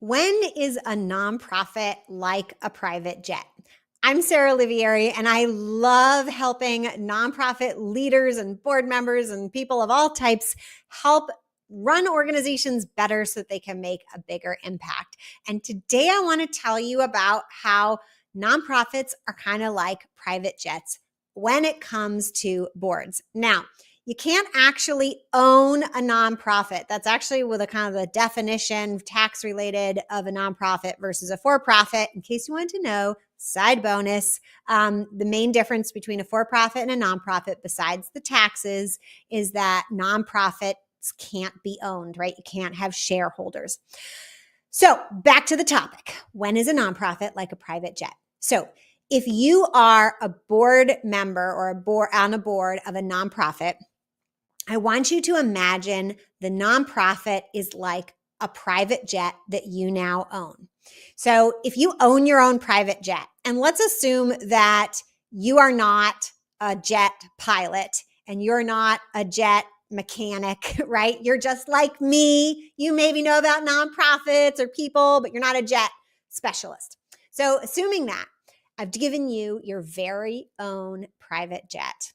When is a nonprofit like a private jet? I'm Sarah Olivieri, and I love helping nonprofit leaders and board members and people of all types help run organizations better so that they can make a bigger impact. And today I want to tell you about how nonprofits are kind of like private jets when it comes to boards. Now, you can't actually own a nonprofit. That's actually with a kind of the definition tax related of a nonprofit versus a for-profit. In case you wanted to know, side bonus, the main difference between a for-profit and a nonprofit besides the taxes is that nonprofits can't be owned, right? You can't have shareholders. So back to the topic. When is a nonprofit like a private jet? So if you are a board member or on a board of a nonprofit, I want you to imagine the nonprofit is like a private jet that you now own. So if you own your own private jet, and let's assume that you are not a jet pilot and you're not a jet mechanic, right? You're just like me. You maybe know about nonprofits or people, but you're not a jet specialist. So assuming that, I've given you your very own private jet.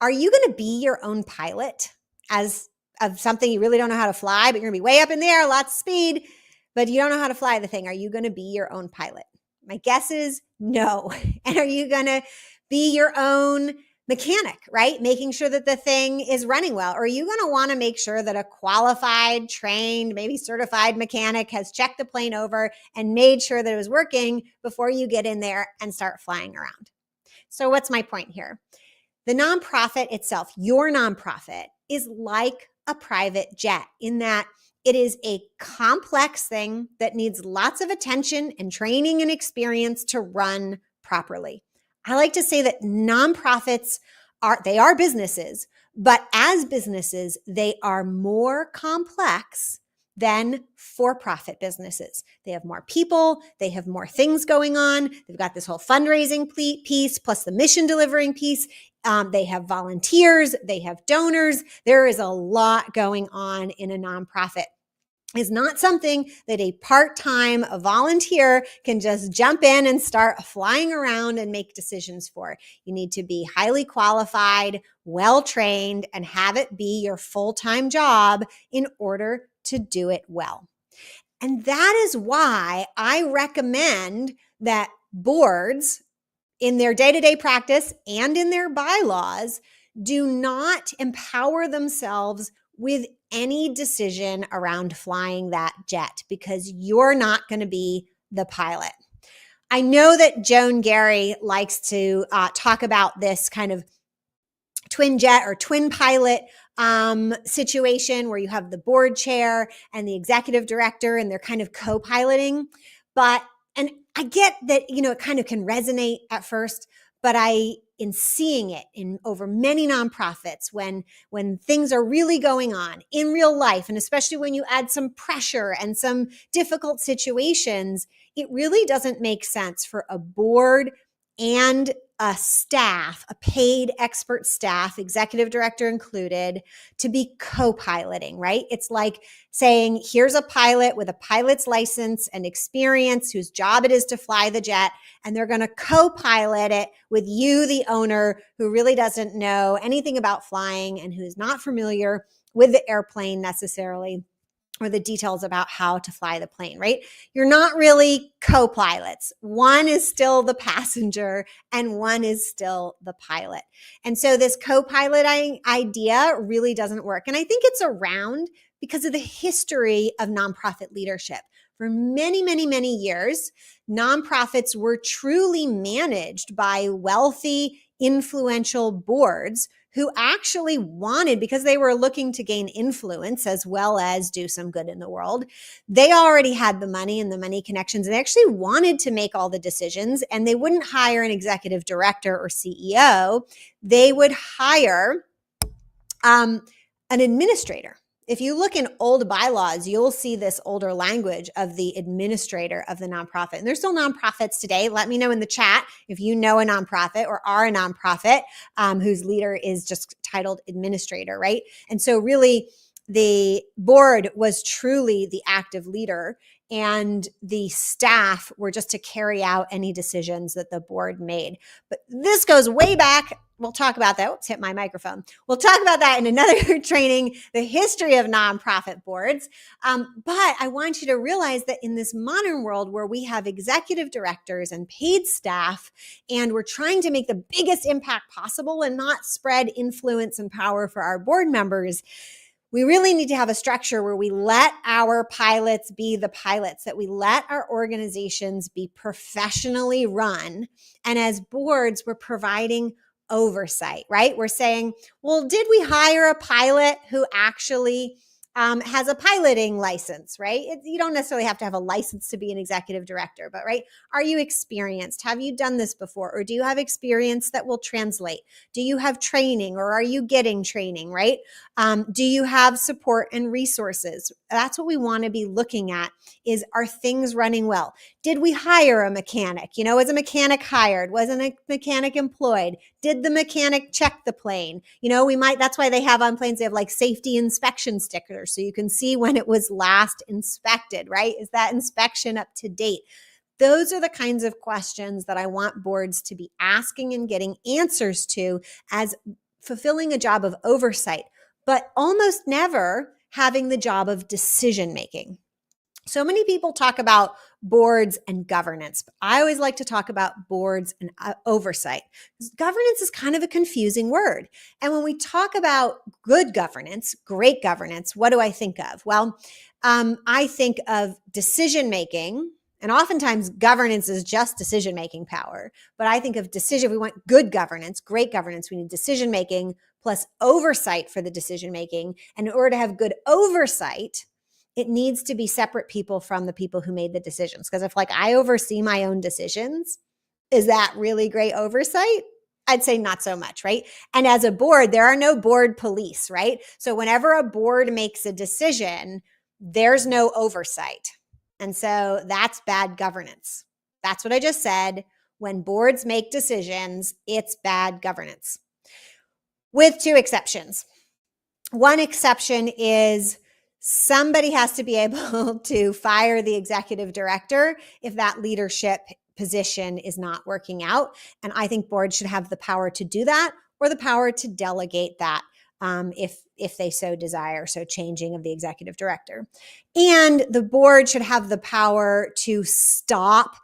Are you going to be your own pilot as of something you really don't know how to fly, but you're going to be way up in the air, lots of speed, but you don't know how to fly the thing? Are you going to be your own pilot? My guess is no. And are you going to be your own mechanic, right? Making sure that the thing is running well. Or are you going to want to make sure that a qualified, trained, maybe certified mechanic has checked the plane over and made sure that it was working before you get in there and start flying around? So what's my point here? The nonprofit itself, your nonprofit, is like a private jet in that it is a complex thing that needs lots of attention and training and experience to run properly. I like to say that nonprofits are businesses, but as businesses, they are more complex than for-profit businesses. They have more people, they have more things going on. They've got this whole fundraising piece plus the mission delivering piece. They have volunteers, they have donors. There is a lot going on in a nonprofit. It's not something that a part-time volunteer can just jump in and start flying around and make decisions for. You need to be highly qualified, well-trained, and have it be your full-time job in order to do it well. And that is why I recommend that boards in their day-to-day practice and in their bylaws do not empower themselves with any decision around flying that jet, because you're not going to be the pilot. I know that Joan Gary likes to talk about this kind of twin jet or twin pilot situation where you have the board chair and the executive director and they're kind of co-piloting. And I get that, it kind of can resonate at first, but in seeing it in over many nonprofits, when things are really going on in real life, and especially when you add some pressure and some difficult situations, it really doesn't make sense for a board and a staff, a paid expert staff, executive director included, to be co-piloting, right? It's like saying, here's a pilot with a pilot's license and experience whose job it is to fly the jet, and they're going to co-pilot it with you, the owner, who really doesn't know anything about flying and who's not familiar with the airplane necessarily, or the details about how to fly the plane, right? You're not really co-pilots. One is still the passenger and one is still the pilot. And so this co-pilot idea really doesn't work. And I think it's around because of the history of nonprofit leadership. For many, many, many years, nonprofits were truly managed by wealthy, influential boards who actually wanted, because they were looking to gain influence as well as do some good in the world, they already had the money and the money connections. They actually wanted to make all the decisions, and they wouldn't hire an executive director or CEO. They would hire an administrator. If you look in old bylaws, you'll see this older language of the administrator of the nonprofit. And there's still nonprofits today. Let me know in the chat if you know a nonprofit or are a nonprofit whose leader is just titled administrator, right? And so really, the board was truly the active leader, and the staff were just to carry out any decisions that the board made. But this goes way back. We'll talk about that. Oops, hit my microphone. We'll talk about that in another training, the history of nonprofit boards. But I want you to realize that in this modern world where we have executive directors and paid staff, and we're trying to make the biggest impact possible and not spread influence and power for our board members, we really need to have a structure where we let our pilots be the pilots, that we let our organizations be professionally run. And as boards, we're providing oversight, right? We're saying, well, did we hire a pilot who actually has a piloting license, right? You don't necessarily have to have a license to be an executive director, but right? Are you experienced? Have you done this before? Or do you have experience that will translate? Do you have training, or are you getting training, right? Do you have support and resources? That's what we want to be looking at, is, are things running well? Did we hire a mechanic? Was a mechanic hired? Wasn't a mechanic employed? Did the mechanic check the plane? That's why they have on planes, they have like safety inspection stickers, so you can see when it was last inspected, right? Is that inspection up to date? Those are the kinds of questions that I want boards to be asking and getting answers to, as fulfilling a job of oversight, but almost never having the job of decision making. So many people talk about boards and governance, but I always like to talk about boards and oversight. Governance is kind of a confusing word. And when we talk about good governance, great governance, what do I think of? Well, I think of decision making. And oftentimes governance is just decision-making power. But I think of decision, we want good governance, great governance, we need decision-making plus oversight for the decision-making. And in order to have good oversight, it needs to be separate people from the people who made the decisions. Because if I oversee my own decisions, is that really great oversight? I'd say not so much, right? And as a board, there are no board police, right? So whenever a board makes a decision, there's no oversight. And so that's bad governance. That's what I just said. When boards make decisions, it's bad governance. With two exceptions. One exception is somebody has to be able to fire the executive director if that leadership position is not working out. And I think boards should have the power to do that, or the power to delegate that if they so desire, so changing of the executive director. And the board should have the power to stop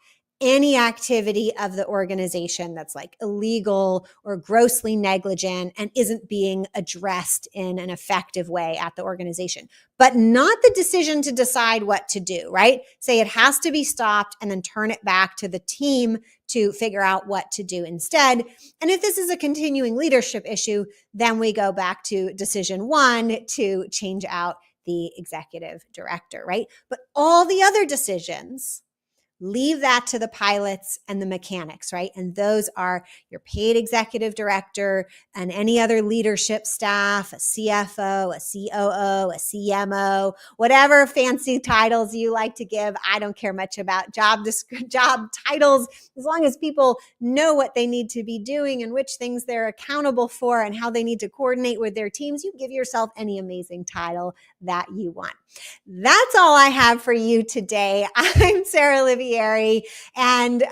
any activity of the organization that's illegal or grossly negligent and isn't being addressed in an effective way at the organization, but not the decision to decide what to do, right? Say it has to be stopped and then turn it back to the team to figure out what to do instead. And if this is a continuing leadership issue, then we go back to decision one to change out the executive director, right? But all the other decisions, leave that to the pilots and the mechanics, right? And those are your paid executive director and any other leadership staff, a CFO, a COO, a CMO, whatever fancy titles you like to give. I don't care much about job titles, as long as people know what they need to be doing and which things they're accountable for and how they need to coordinate with their teams. You give yourself any amazing title that you want. That's all I have for you today. I'm Sarah Olivieri. And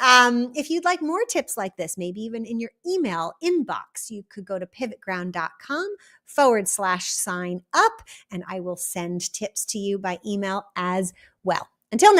if you'd like more tips like this, maybe even in your email inbox, you could go to pivotground.com/sign up, and I will send tips to you by email as well. Until next